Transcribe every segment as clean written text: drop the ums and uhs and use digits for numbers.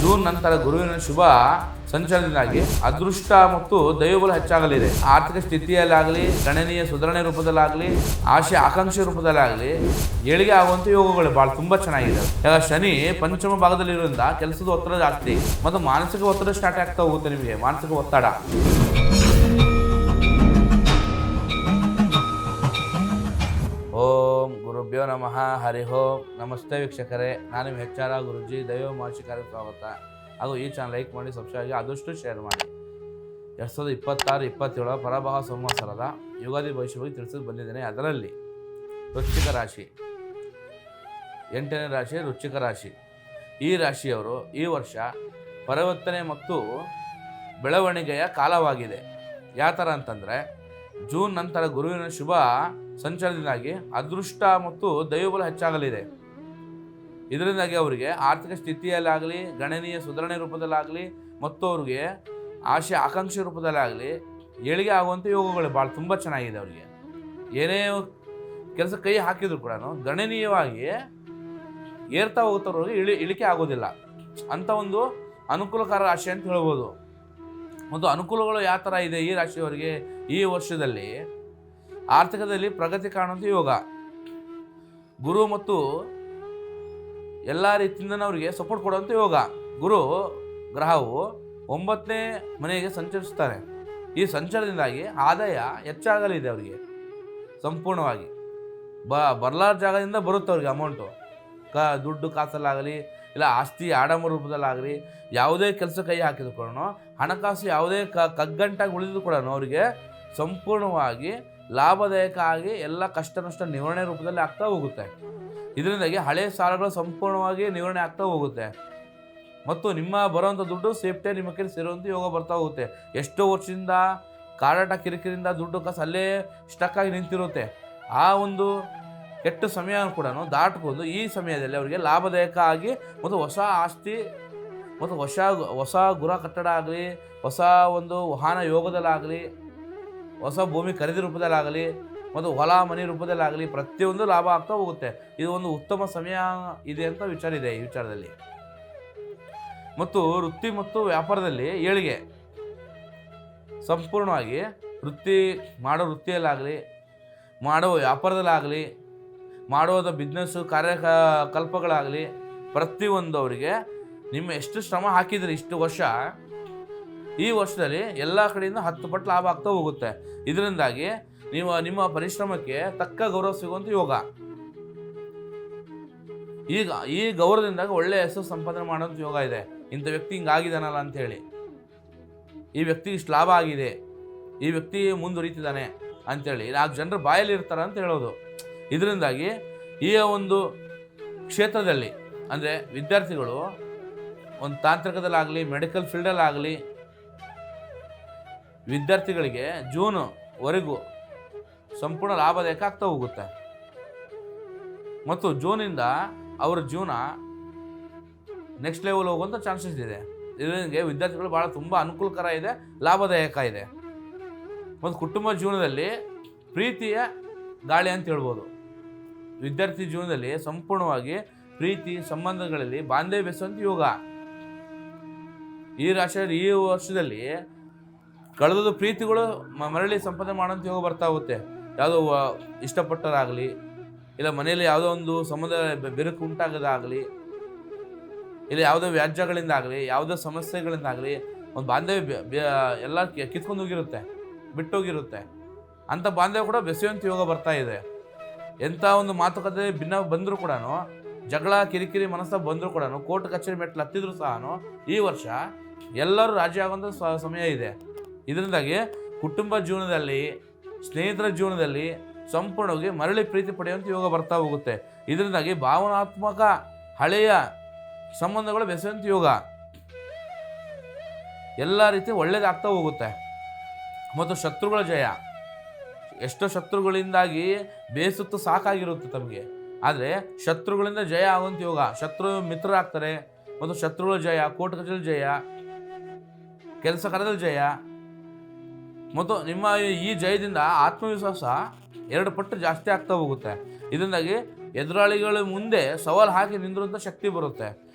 June ನಂತರ ಗುರುವಿನ ಶುಭ ಸಂಚಾರದಿಂದಾಗಿ ಅದೃಷ್ಟ ಮತ್ತು ದೈವಬಲ ಹೆಚ್ಚಾಗಲಿದೆ. ಆರ್ಥಿಕ ಸ್ಥಿತಿಯಲ್ಲಾಗಲಿ, ಗಣನೀಯ ಸುಧಾರಣೆ ರೂಪದಲ್ಲಾಗಲಿ, ಆಶೆ ಆಕಾಂಕ್ಷೆ ರೂಪದಲ್ಲಾಗಲಿ ಏಳಿಗೆ ಆಗುವಂಥ ಯೋಗಗಳು ಭಾಳ ತುಂಬ ಚೆನ್ನಾಗಿದೆ. ಈಗ ಶನಿ ಪಂಚಮ ಭಾಗದಲ್ಲಿರೋದ್ರಿಂದ ಕೆಲಸದ ಒತ್ತಡ ಜಾಸ್ತಿ ಮತ್ತು ಮಾನಸಿಕ ಒತ್ತಡ ಸ್ಟಾರ್ಟ್ ಆಗ್ತಾ ಹೋಗುತ್ತೆ. ನಿಮಗೆ ಮಾನಸಿಕ ಒತ್ತಡ. ಓಂ ಗುರುಭ್ಯೋ ನಮಃ. ಹರಿ ಓಂ. ನಮಸ್ತೆ ವೀಕ್ಷಕರೇ, ನಾನು ನಿಮ್ಮ HR ಗುರುಜಿ. ದೈವ ಮಾರ್ಷಿಕಾರ್ಯ ಸ್ವಾಗತ. ಹಾಗೂ ಈ ಚಾನಲ್ ಲೈಕ್ ಮಾಡಿ, ಸಬ್ಸ್ಕ್ರೈಬ್ ಆಗಿ ಆದಷ್ಟು ಶೇರ್ ಮಾಡಿ. 2026-27 ಪರಭಾವ ಸಂವತ್ಸರದ ಯುಗಾದಿ ಭವಿಷ್ಯ ಬಗ್ಗೆ ತಿಳಿಸೋದು ಬಂದಿದ್ದೇನೆ. ಅದರಲ್ಲಿ ವೃಶ್ಚಿಕ ರಾಶಿ 8ನೇ ರಾಶಿ ವೃಶ್ಚಿಕ ರಾಶಿ. ಈ ರಾಶಿಯವರು ಈ ವರ್ಷ ಪರಿವರ್ತನೆ ಮತ್ತು ಬೆಳವಣಿಗೆಯ ಕಾಲವಾಗಿದೆ. ಯಾವ ಥರ ಅಂತಂದರೆ, ಜೂನ್ ನಂತರ ಗುರುವಿನ ಶುಭ ಸಂಚಾರದಿಂದಾಗಿ ಅದೃಷ್ಟ ಮತ್ತು ದೈವಬಲ ಹೆಚ್ಚಾಗಲಿದೆ. ಇದರಿಂದಾಗಿ ಅವರಿಗೆ ಆರ್ಥಿಕ ಸ್ಥಿತಿಯಲ್ಲಾಗಲಿ, ಗಣನೀಯ ಸುಧಾರಣೆ ರೂಪದಲ್ಲಾಗಲಿ ಮತ್ತು ಅವ್ರಿಗೆ ಆಶೆ ಆಕಾಂಕ್ಷೆ ರೂಪದಲ್ಲಾಗಲಿ ಏಳಿಗೆ ಆಗುವಂಥ ಯೋಗಗಳು ಭಾಳ ತುಂಬ ಚೆನ್ನಾಗಿದೆ. ಅವರಿಗೆ ಏನೇ ಕೆಲಸ ಕೈ ಹಾಕಿದ್ರು ಕೂಡ ಗಣನೀಯವಾಗಿ ಏರ್ತಾ ಹೋಗುತ್ತವ್ರಿಗೆ ಇಳಿಕೆ ಆಗೋದಿಲ್ಲ. ಅಂಥ ಒಂದು ಅನುಕೂಲಕರ ರಾಶಿ ಅಂತ ಹೇಳ್ಬೋದು. ಮತ್ತು ಅನುಕೂಲಗಳು ಯಾವ ಥರ ಇದೆ ಈ ರಾಶಿಯವರಿಗೆ? ಈ ವರ್ಷದಲ್ಲಿ ಆರ್ಥಿಕದಲ್ಲಿ ಪ್ರಗತಿ ಕಾಣುವಂಥ ಯೋಗ. ಗುರು ಮತ್ತು ಎಲ್ಲ ರೀತಿಯಿಂದ ಅವರಿಗೆ ಸಪೋರ್ಟ್ ಕೊಡುವಂಥ ಯೋಗ. ಗುರು ಗ್ರಹವು 9ನೇ ಮನೆಗೆ ಸಂಚರಿಸ್ತಾರೆ. ಈ ಸಂಚಾರದಿಂದಾಗಿ ಆದಾಯ ಹೆಚ್ಚಾಗಲಿದೆ ಅವರಿಗೆ. ಸಂಪೂರ್ಣವಾಗಿ ಬರಲಾರ ಜಾಗದಿಂದ ಬರುತ್ತೆ ಅವ್ರಿಗೆ ಅಮೌಂಟು. ದುಡ್ಡು ಕಾಸಲ್ಲಾಗಲಿ, ಇಲ್ಲ ಆಸ್ತಿ ಆಡಂಬರ ರೂಪದಲ್ಲಾಗಲಿ, ಯಾವುದೇ ಕೆಲಸ ಕೈ ಹಾಕಿದ್ರು ಕೂಡ ಹಣಕಾಸು ಯಾವುದೇ ಕಗ್ಗಂಟಾಗಿ ಉಳಿದು ಕೂಡ ಅವರಿಗೆ ಸಂಪೂರ್ಣವಾಗಿ ಲಾಭದಾಯಕ ಆಗಿ ಎಲ್ಲ ಕಷ್ಟ ನಷ್ಟ ನಿವಾರಣೆ ರೂಪದಲ್ಲಿ ಆಗ್ತಾ ಹೋಗುತ್ತೆ. ಇದರಿಂದಾಗಿ ಹಳೆಯ ಸಾಲಗಳು ಸಂಪೂರ್ಣವಾಗಿ ನಿವಾರಣೆ ಆಗ್ತಾ ಹೋಗುತ್ತೆ. ಮತ್ತು ನಿಮ್ಮ ಬರುವಂಥ ದುಡ್ಡು ಸೇಫ್ಟಿ ನಿಮ್ಮ ಕೈಲಿ ಸೇರುವಂಥ ಯೋಗ ಬರ್ತಾ ಹೋಗುತ್ತೆ. ಎಷ್ಟೋ ವರ್ಷದಿಂದ ಕಾರಾಟ ಕಿರಿಕಿರಿಂದ ದುಡ್ಡು ಕಾಸು ಅಲ್ಲೇ ಸ್ಟಕ್ ಆಗಿ ನಿಂತಿರುತ್ತೆ. ಆ ಒಂದು ಕೆಟ್ಟ ಸಮಯ ಕೂಡ ದಾಟ್ಕೊಂಡು ಈ ಸಮಯದಲ್ಲಿ ಅವರಿಗೆ ಲಾಭದಾಯಕ ಆಗಿ ಮತ್ತು ಹೊಸ ಆಸ್ತಿ ಮತ್ತು ಹೊಸ ಗೃಹ ಕಟ್ಟಡ ಆಗಲಿ, ಹೊಸ ಒಂದು ವಾಹನ ಯೋಗದಲ್ಲಾಗಲಿ, ಹೊಸ ಭೂಮಿ ಖರೀದಿ ರೂಪದಲ್ಲಾಗಲಿ ಮತ್ತು ಹೊಲ ಮನೆ ರೂಪದಲ್ಲಾಗಲಿ ಪ್ರತಿಯೊಂದು ಲಾಭ ಆಗ್ತಾ ಹೋಗುತ್ತೆ. ಇದು ಒಂದು ಉತ್ತಮ ಸಮಯ ಇದೆ ಅಂತ ವಿಚಾರ ಇದೆ ಈ ವಿಚಾರದಲ್ಲಿ. ಮತ್ತು ವೃತ್ತಿ ಮತ್ತು ವ್ಯಾಪಾರದಲ್ಲಿ ಏಳಿಗೆ ಸಂಪೂರ್ಣವಾಗಿ ಮಾಡೋ ವೃತ್ತಿಯಲ್ಲಾಗಲಿ, ಮಾಡೋ ವ್ಯಾಪಾರದಲ್ಲಾಗಲಿ, ಮಾಡೋದ ಬಿಸ್ನೆಸ್ಸು ಕಾರ್ಯಕಲ್ಪಗಳಾಗಲಿ ಪ್ರತಿಯೊಂದು ಅವರಿಗೆ ನಿಮ್ಮ ಎಷ್ಟು ಶ್ರಮ ಹಾಕಿದ್ರಿ ಇಷ್ಟು ವರ್ಷ, ಈ ವರ್ಷದಲ್ಲಿ ಎಲ್ಲ ಕಡೆಯಿಂದ 10 ಪಟ್ಟು ಲಾಭ ಆಗ್ತಾ ಹೋಗುತ್ತೆ. ಇದರಿಂದಾಗಿ ನಿಮ್ಮ ಪರಿಶ್ರಮಕ್ಕೆ ತಕ್ಕ ಗೌರವ ಸಿಗುವಂಥ ಯೋಗ. ಈಗ ಈ ಗೌರವದಿಂದಾಗಿ ಒಳ್ಳೆಯ ಹೆಸರು ಸಂಪಾದನೆ ಮಾಡೋಂಥ ಯೋಗ ಇದೆ. ಇಂಥ ವ್ಯಕ್ತಿ ಹಿಂಗಾಗಿದ್ದಾನಲ್ಲ ಅಂಥೇಳಿ, ಈ ವ್ಯಕ್ತಿಗೆ ಇಷ್ಟು ಲಾಭ ಆಗಿದೆ, ಈ ವ್ಯಕ್ತಿ ಮುಂದುವರಿತಿದ್ದಾನೆ ಅಂಥೇಳಿ 4 ಜನರು ಬಾಯಲ್ಲಿ ಇರ್ತಾರೆ ಅಂತ ಹೇಳೋದು. ಇದರಿಂದಾಗಿ ಈ ಒಂದು ಕ್ಷೇತ್ರದಲ್ಲಿ ಅಂದರೆ ವಿದ್ಯಾರ್ಥಿಗಳು ಒಂದು ತಾಂತ್ರಿಕದಲ್ಲಾಗಲಿ, ಮೆಡಿಕಲ್ ಫೀಲ್ಡಲ್ಲಾಗಲಿ ವಿದ್ಯಾರ್ಥಿಗಳಿಗೆ ಜೂನ್ವರೆಗೂ ಸಂಪೂರ್ಣ ಲಾಭದಾಯಕ ಆಗ್ತಾ ಹೋಗುತ್ತೆ. ಮತ್ತು ಜೂನಿಂದ ಅವರ ಜೀವನ ನೆಕ್ಸ್ಟ್ ಲೆವೆಲ್ ಹೋಗುವಂಥ ಚಾನ್ಸಸ್ ಇದೆ. ಇದರಿಂದ ವಿದ್ಯಾರ್ಥಿಗಳು ಭಾಳ ತುಂಬ ಅನುಕೂಲಕರ ಇದೆ, ಲಾಭದಾಯಕ ಇದೆ. ಮತ್ತು ಕುಟುಂಬ ಜೀವನದಲ್ಲಿ ಪ್ರೀತಿಯ ಗಾಳಿ ಅಂತ ಹೇಳ್ಬೋದು. ವಿದ್ಯಾರ್ಥಿ ಜೀವನದಲ್ಲಿ ಸಂಪೂರ್ಣವಾಗಿ ಪ್ರೀತಿ ಸಂಬಂಧಗಳಲ್ಲಿ ಬಾಂಧವ್ಯ ಬೆಸೆಯುವಂಥ ಯೋಗ. ಈ ರಾಶಿಯಲ್ಲಿ ಈ ವರ್ಷದಲ್ಲಿ ಕಳೆದ ಪ್ರೀತಿಗಳು ಮರಳಿ ಸಂಪಾದನೆ ಮಾಡೋಂಥ ಯೋಗ ಬರ್ತಾ ಹೋಗುತ್ತೆ. ಯಾವುದೋ ಇಷ್ಟಪಟ್ಟರಾಗಲಿ, ಇಲ್ಲ ಮನೆಯಲ್ಲಿ ಯಾವುದೋ ಒಂದು ಸಂಬಂಧ ಬೆರುಕು ಉಂಟಾಗೋದಾಗಲಿ, ಇಲ್ಲ ಯಾವುದೋ ವ್ಯಾಜ್ಯಗಳಿಂದಾಗಲಿ, ಯಾವುದೋ ಸಮಸ್ಯೆಗಳಿಂದಾಗಲಿ ಒಂದು ಬಾಂಧವ್ಯ ಎಲ್ಲ ಕಿತ್ಕೊಂಡು ಹೋಗಿರುತ್ತೆ, ಬಿಟ್ಟೋಗಿರುತ್ತೆ. ಅಂಥ ಬಾಂಧವ್ಯ ಕೂಡ ಬೆಸೆಯುವಂಥ ಯೋಗ ಬರ್ತಾ ಇದೆ. ಎಂಥ ಒಂದು ಮಾತುಕತೆ ಭಿನ್ನ ಬಂದರೂ ಕೂಡ, ಜಗಳ ಕಿರಿಕಿರಿ ಮನಸ್ಸ ಬಂದರೂ ಕೂಡ, ಕೋರ್ಟ್ ಕಚೇರಿ ಮೆಟ್ಲು ಹತ್ತಿದ್ರು ಸಹ ಈ ವರ್ಷ ಎಲ್ಲರೂ ರಾಜಿ ಆಗುವಂಥ ಸಮಯ ಇದೆ. ಇದರಿಂದಾಗಿ ಕುಟುಂಬ ಜೀವನದಲ್ಲಿ, ಸ್ನೇಹಿತರ ಜೀವನದಲ್ಲಿ ಸಂಪೂರ್ಣವಾಗಿ ಮರಳಿ ಪ್ರೀತಿ ಪಡೆಯುವಂಥ ಯೋಗ ಬರ್ತಾ ಹೋಗುತ್ತೆ. ಇದರಿಂದಾಗಿ ಭಾವನಾತ್ಮಕ ಹಳೆಯ ಸಂಬಂಧಗಳು ಬೆಸೆಯುವಂಥ ಯೋಗ ಎಲ್ಲ ರೀತಿ ಒಳ್ಳೆಯದಾಗ್ತಾ ಹೋಗುತ್ತೆ. ಮತ್ತು ಶತ್ರುಗಳ ಜಯ. ಎಷ್ಟೋ ಶತ್ರುಗಳಿಂದಾಗಿ ಬೇಸುತ್ತು ಸಾಕಾಗಿರುತ್ತೆ ತಮಗೆ, ಆದರೆ ಶತ್ರುಗಳಿಂದ ಜಯ ಆಗುವಂಥ ಯೋಗ. ಶತ್ರು ಮಿತ್ರರಾಗ್ತಾರೆ ಮತ್ತು ಶತ್ರುಗಳ ಜಯ, ಕೋರ್ಟ್ ಕಚೇರಿ ಜಯ, ಕೆಲಸ ಕಾರ್ಯದಲ್ಲಿ ಜಯ. ಮತ್ತು ನಿಮ್ಮ ಈ ಜಯದಿಂದ ಆತ್ಮವಿಶ್ವಾಸ 2 ಪಟ್ಟು ಜಾಸ್ತಿ ಆಗ್ತಾ ಹೋಗುತ್ತೆ. ಇದರಿಂದಾಗಿ ಎದುರಾಳಿಗಳ ಮುಂದೆ ಸವಾಲು ಹಾಕಿ ನಿಂದಿರುವಂಥ ಶಕ್ತಿ ಬರುತ್ತೆ.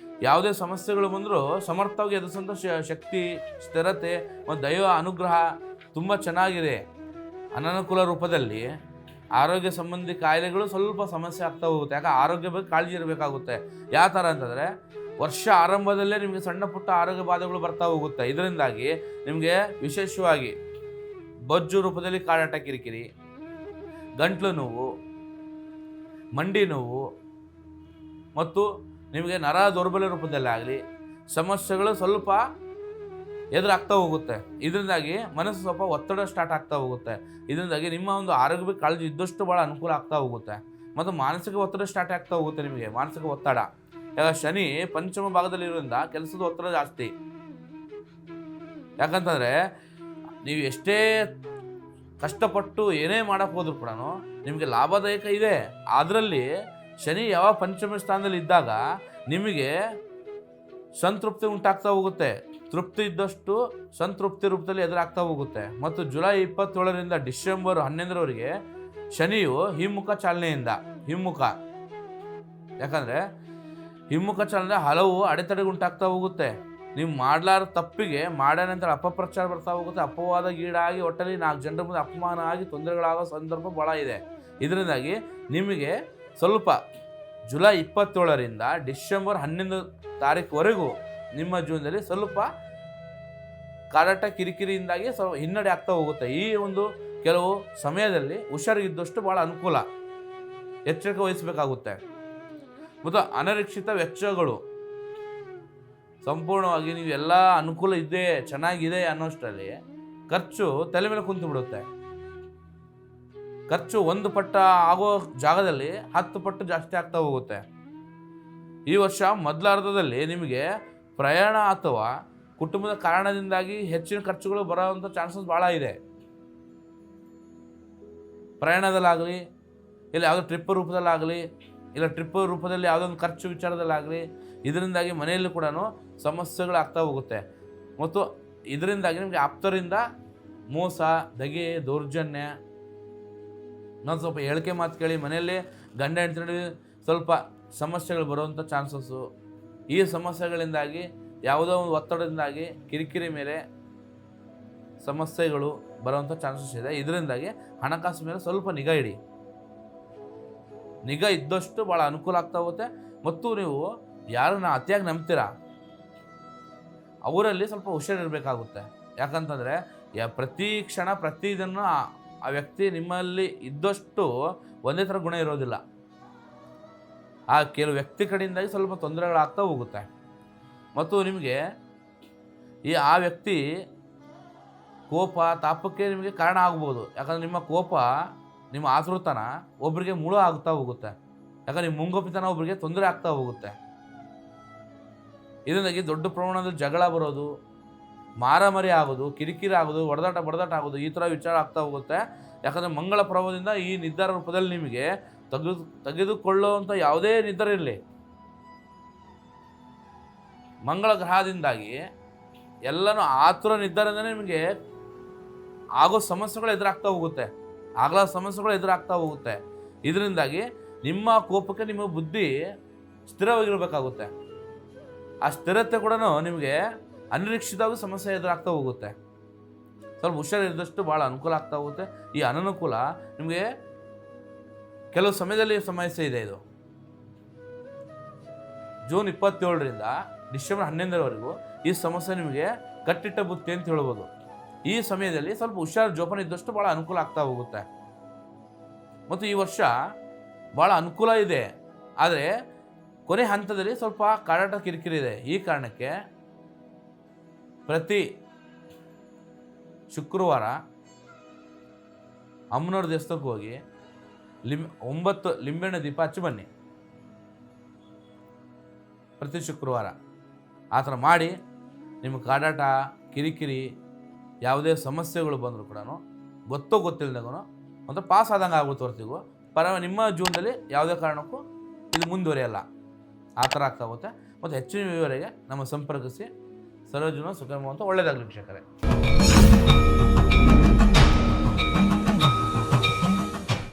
ಯಾವುದೇ ಸಮಸ್ಯೆಗಳು ಬಂದರೂ ಸಮರ್ಥವಾಗಿ ಎದುರಿಸೋಂಥ ಶಕ್ತಿ, ಸ್ಥಿರತೆ ಮತ್ತು ದೈವ ಅನುಗ್ರಹ ತುಂಬ ಚೆನ್ನಾಗಿದೆ. ಅನನುಕೂಲ ರೂಪದಲ್ಲಿ ಆರೋಗ್ಯ ಸಂಬಂಧಿ ಕಾಯಿಲೆಗಳು ಸ್ವಲ್ಪ ಸಮಸ್ಯೆ ಆಗ್ತಾ ಹೋಗುತ್ತೆ. ಯಾಕೆ ಆರೋಗ್ಯ ಬಗ್ಗೆ ಕಾಳಜಿ ಇರಬೇಕಾಗುತ್ತೆ. ಯಾವ ಥರ ಅಂತಂದರೆ ವರ್ಷ ಆರಂಭದಲ್ಲೇ ನಿಮಗೆ ಸಣ್ಣ ಪುಟ್ಟ ಆರೋಗ್ಯ ಬಾಧೆಗಳು ಬರ್ತಾ ಹೋಗುತ್ತೆ. ಇದರಿಂದಾಗಿ ನಿಮಗೆ ವಿಶೇಷವಾಗಿ ಬೊಜ್ಜು ರೂಪದಲ್ಲಿ ಕಾಡಾಟ, ಕಿರಿಕಿರಿ, ಗಂಟ್ಲು ನೋವು, ಮಂಡಿ ನೋವು ಮತ್ತು ನಿಮಗೆ ನರ ದೌರ್ಬಲ್ಯ ರೂಪದಲ್ಲಿ ಆಗಲಿ ಸಮಸ್ಯೆಗಳು ಸ್ವಲ್ಪ ಎದುರಾಗ್ತಾ ಹೋಗುತ್ತೆ. ಇದರಿಂದಾಗಿ ಮನಸ್ಸು ಸ್ವಲ್ಪ ಒತ್ತಡ ಸ್ಟಾರ್ಟ್ ಆಗ್ತಾ ಹೋಗುತ್ತೆ. ಇದರಿಂದಾಗಿ ನಿಮ್ಮ ಒಂದು ಆರೋಗ್ಯ ಕಾಳಜಿ ಇದ್ದಷ್ಟು ಭಾಳ ಅನುಕೂಲ ಆಗ್ತಾ ಹೋಗುತ್ತೆ. ಮತ್ತು ಮಾನಸಿಕ ಒತ್ತಡ ಸ್ಟಾರ್ಟ್ ಆಗ್ತಾ ಹೋಗುತ್ತೆ. ನಿಮಗೆ ಮಾನಸಿಕ ಒತ್ತಡ, ಯಾಕ ಶನಿ ಪಂಚಮ ಭಾಗದಲ್ಲಿರೋದ್ರಿಂದ ಕೆಲಸದ ಒತ್ತಡ ಜಾಸ್ತಿ. ಯಾಕಂತಂದರೆ ನೀವು ಎಷ್ಟೇ ಕಷ್ಟಪಟ್ಟು ಏನೇ ಮಾಡೋಕ್ಕೆ ಹೋದ್ರೂ ಕೂಡ ನಿಮಗೆ ಲಾಭದಾಯಕ ಇದೆ. ಅದರಲ್ಲಿ ಶನಿ ಯಾವ ಪಂಚಮ ಸ್ಥಾನದಲ್ಲಿ ಇದ್ದಾಗ ನಿಮಗೆ ಸಂತೃಪ್ತಿ ಉಂಟಾಗ್ತಾ ಹೋಗುತ್ತೆ. ತೃಪ್ತಿ ಇದ್ದಷ್ಟು ಸಂತೃಪ್ತಿ ರೂಪದಲ್ಲಿ ಎದುರಾಗ್ತಾ ಹೋಗುತ್ತೆ. ಮತ್ತು ಜುಲೈ 27ರಿಂದ ಡಿಸೆಂಬರ್ 11ರವರೆಗೆ ಶನಿಯು ಹಿಮ್ಮುಖ ಚಾಲನೆಯಿಂದ ಯಾಕಂದರೆ ಹಿಮ್ಮುಖ ಚಾಲನೆ ಹಲವು ಅಡೆತಡೆಗುಂಟಾಗ್ತಾ ಹೋಗುತ್ತೆ. ನೀವು ಮಾಡಲಾರ ತಪ್ಪಿಗೆ ಮಾಡ್ಯಾನಂತರ ಅಪಪ್ರಚಾರ ಬರ್ತಾ ಹೋಗುತ್ತೆ. ಅಪವಾದ ಗೀಡಾಗಿ ಒಟ್ಟಲ್ಲಿ 4 ಜನರ ಮುಂದೆ ಅಪಮಾನ ಆಗಿ ತೊಂದರೆಗಳಾಗೋ ಸಂದರ್ಭ ಭಾಳ ಇದೆ. ಇದರಿಂದಾಗಿ ನಿಮಗೆ ಸ್ವಲ್ಪ ಜುಲೈ 27ರಿಂದ ಡಿಸೆಂಬರ್ 11 ನಿಮ್ಮ ಜೀವನದಲ್ಲಿ ಸ್ವಲ್ಪ ಕಾಡಾಟ, ಕಿರಿಕಿರಿಯಿಂದಾಗಿ ಸ್ವಲ್ಪ ಹಿನ್ನಡೆ ಆಗ್ತಾ ಹೋಗುತ್ತೆ. ಈ ಒಂದು ಕೆಲವು ಸಮಯದಲ್ಲಿ ಹುಷಾರಿದ್ದಷ್ಟು ಭಾಳ ಅನುಕೂಲ, ಎಚ್ಚರಿಕೆ ವಹಿಸಬೇಕಾಗುತ್ತೆ. ಮತ್ತು ಅನಿರೀಕ್ಷಿತ ವೆಚ್ಚಗಳು ಸಂಪೂರ್ಣವಾಗಿ ನೀವು ಎಲ್ಲ ಅನುಕೂಲ ಇದೆ, ಚೆನ್ನಾಗಿದೆ ಅನ್ನೋಷ್ಟರಲ್ಲಿ ಖರ್ಚು ತಲೆ ಮೇಲೆ ಕುಂತು ಬಿಡುತ್ತೆ. ಖರ್ಚು 1 ಪಟ್ಟ ಆಗೋ ಜಾಗದಲ್ಲಿ 10 ಪಟ್ಟು ಜಾಸ್ತಿ ಆಗ್ತಾ ಹೋಗುತ್ತೆ. ಈ ವರ್ಷ ಮೊದಲಾರ್ಧದಲ್ಲಿ ನಿಮಗೆ ಪ್ರಯಾಣ ಅಥವಾ ಕುಟುಂಬದ ಕಾರಣದಿಂದಾಗಿ ಹೆಚ್ಚಿನ ಖರ್ಚುಗಳು ಬರೋವಂಥ ಚಾನ್ಸಸ್ ಭಾಳ ಇದೆ. ಪ್ರಯಾಣದಲ್ಲಾಗಲಿ, ಇಲ್ಲ ಯಾವುದೋ ಟ್ರಿಪ್ ರೂಪದಲ್ಲಾಗಲಿ, ಇಲ್ಲ ಟ್ರಿಪ್ ರೂಪದಲ್ಲಿ ಯಾವುದೊಂದು ಖರ್ಚು ವಿಚಾರದಲ್ಲಾಗಲಿ, ಇದರಿಂದಾಗಿ ಮನೆಯಲ್ಲೂ ಕೂಡ ಸಮಸ್ಯೆಗಳಾಗ್ತಾ ಹೋಗುತ್ತೆ. ಮತ್ತು ಇದರಿಂದಾಗಿ ನಿಮಗೆ ಆಪ್ತರಿಂದ ಮೋಸ, ದಗೆ, ದೌರ್ಜನ್ಯ, ನಾನು ಸ್ವಲ್ಪ ಹೇಳಿಕೆ ಮಾತು ಕೇಳಿ ಮನೆಯಲ್ಲಿ ಗಂಡ ಹೆಂಡತಿ ನಡುವೆ ಸ್ವಲ್ಪ ಸಮಸ್ಯೆಗಳು ಬರುವಂಥ ಚಾನ್ಸಸ್ಸು. ಈ ಸಮಸ್ಯೆಗಳಿಂದಾಗಿ ಯಾವುದೋ ಒಂದು ಒತ್ತಡದಿಂದಾಗಿ ಕಿರಿಕಿರಿ ಮೇಲೆ ಸಮಸ್ಯೆಗಳು ಬರುವಂಥ ಚಾನ್ಸಸ್ ಇದೆ. ಇದರಿಂದಾಗಿ ಹಣಕಾಸು ಮೇಲೆ ಸ್ವಲ್ಪ ನಿಗಾ ಇಡಿ. ನಿಗಾ ಇದ್ದಷ್ಟು ಭಾಳ ಅನುಕೂಲ ಆಗ್ತಾ ಹೋಗುತ್ತೆ. ಮತ್ತು ನೀವು ಯಾರನ್ನ ಅತಿಯಾಗಿ ನಂಬ್ತೀರಾ ಅವರಲ್ಲಿ ಸ್ವಲ್ಪ ಹುಷಾರಿರಬೇಕಾಗುತ್ತೆ. ಯಾಕಂತಂದರೆ ಪ್ರತಿ ಕ್ಷಣ ಪ್ರತಿದಿನ ಆ ವ್ಯಕ್ತಿ ನಿಮ್ಮಲ್ಲಿ ಇದ್ದಷ್ಟು ಒಂದೇ ಥರ ಗುಣ ಇರೋದಿಲ್ಲ. ಆ ಕೆಲವು ವ್ಯಕ್ತಿ ಕಡೆಯಿಂದಾಗಿ ಸ್ವಲ್ಪ ತೊಂದರೆಗಳಾಗ್ತಾ ಹೋಗುತ್ತೆ. ಮತ್ತು ನಿಮಗೆ ಆ ವ್ಯಕ್ತಿ ಕೋಪ, ತಾಪಕ್ಕೆ ನಿಮಗೆ ಕಾರಣ ಆಗ್ಬೋದು. ಯಾಕಂದರೆ ನಿಮ್ಮ ಕೋಪ, ನಿಮ್ಮ ಆತುರತನ ಒಬ್ಬರಿಗೆ ಮುಳು ಆಗ್ತಾ ಹೋಗುತ್ತೆ. ಯಾಕಂದರೆ ನಿಮ್ಮ ಮುಂಗೋಪಿತನ ಒಬ್ಬರಿಗೆ ತೊಂದರೆ ಆಗ್ತಾ ಹೋಗುತ್ತೆ. ಇದರಿಂದಾಗಿ ದೊಡ್ಡ ಪ್ರಮಾಣದ ಜಗಳ ಬರೋದು, ಮಾರಾಮಾರಿ ಆಗೋದು, ಕಿರಿಕಿರಿ ಆಗೋದು, ಬಡದಾಟ ಆಗೋದು, ಈ ಥರ ವಿಚಾರ ಆಗ್ತಾ ಹೋಗುತ್ತೆ. ಯಾಕಂದರೆ ಮಂಗಳ ಪ್ರಭಾವದಿಂದ ಈ ನಿರ್ಧಾರ ರೂಪದಲ್ಲಿ ನಿಮಗೆ ತೆಗೆದುಕೊಳ್ಳುವಂಥ ಯಾವುದೇ ನಿರ್ಧಾರ ಇರಲಿ, ಮಂಗಳ ಗ್ರಹದಿಂದಾಗಿ ಎಲ್ಲನೂ ಆತುರ ನಿರ್ಧಾರದಿಂದಲೇ ನಿಮಗೆ ಆಗೋ ಸಮಸ್ಯೆಗಳು ಎದುರಾಗ್ತಾ ಹೋಗುತ್ತೆ, ಆಗಲ ಸಮಸ್ಯೆಗಳು ಎದುರಾಗ್ತಾ ಹೋಗುತ್ತೆ. ಇದರಿಂದಾಗಿ ನಿಮ್ಮ ಕೋಪಕ್ಕೆ ನಿಮ್ಮ ಬುದ್ಧಿ ಸ್ಥಿರವಾಗಿರಬೇಕಾಗುತ್ತೆ. ಆ ಸ್ಥಿರತೆ ಕೂಡ ನಿಮಗೆ ಅನಿರೀಕ್ಷಿತವಾಗಿ ಸಮಸ್ಯೆ ಎದುರಾಗ್ತಾ ಹೋಗುತ್ತೆ. ಸ್ವಲ್ಪ ಹುಷಾರಿದ್ದಷ್ಟು ಭಾಳ ಅನುಕೂಲ ಆಗ್ತಾ ಹೋಗುತ್ತೆ. ಈ ಅನನುಕೂಲ ನಿಮಗೆ ಕೆಲವು ಸಮಯದಲ್ಲಿ ಸಮಸ್ಯೆ ಇದೆ. ಇದು ಜೂನ್ 27ರಿಂದ ಡಿಸೆಂಬರ್ 11ರವರೆಗೂ ಈ ಸಮಸ್ಯೆ ನಿಮಗೆ ಕಟ್ಟಿಟ್ಟ ಬುತ್ತಿ ಅಂತ ಹೇಳ್ಬೋದು. ಈ ಸಮಯದಲ್ಲಿ ಸ್ವಲ್ಪ ಹುಷಾರು ಜೋಪಾನ ಇದ್ದಷ್ಟು ಭಾಳ ಅನುಕೂಲ ಆಗ್ತಾ ಹೋಗುತ್ತೆ. ಮತ್ತು ಈ ವರ್ಷ ಭಾಳ ಅನುಕೂಲ ಇದೆ, ಆದರೆ ಕೊನೆ ಹಂತದಲ್ಲಿ ಸ್ವಲ್ಪ ಕಾಡಾಟ, ಕಿರಿಕಿರಿ ಇದೆ. ಈ ಕಾರಣಕ್ಕೆ ಪ್ರತಿ ಶುಕ್ರವಾರ ಅಮ್ಮನವ್ರ ದೇವಸ್ಥಾನಕ್ಕೆ ಹೋಗಿ 9 ಲಿಂಬೆಹಣ್ಣು ದೀಪ ಹಚ್ಚಿ ಬನ್ನಿ. ಪ್ರತಿ ಶುಕ್ರವಾರ ಆ ಥರ ಮಾಡಿ ನಿಮ್ಮ ಕಾಡಾಟ, ಕಿರಿಕಿರಿ, ಯಾವುದೇ ಸಮಸ್ಯೆಗಳು ಬಂದರೂ ಕೂಡ ಗೊತ್ತಿಲ್ಲದಂಗೂ ಒಂದು ಪಾಸ್ ಆದಂಗೆ ಆಗುತ್ತೆ. ಹೊರತಿಗೂ ನಿಮ್ಮ ಜೀವನದಲ್ಲಿ ಯಾವುದೇ ಕಾರಣಕ್ಕೂ ಇದು ಮುಂದುವರಿಯಲ್ಲ. ಆ ಥರ ಆಗ್ತಾ ಹೋಗುತ್ತೆ. ಮತ್ತು ಹೆಚ್ಚಿನ ವಿವರಗೆ ನಮ್ಮ ಸಂಪರ್ಕಿಸಿ. ಸರ್ವಜನ ಸುಖಮ ಅಂತ ಒಳ್ಳೆಯದಾಗಲಿ ವೀಕ್ಷಕರೇ.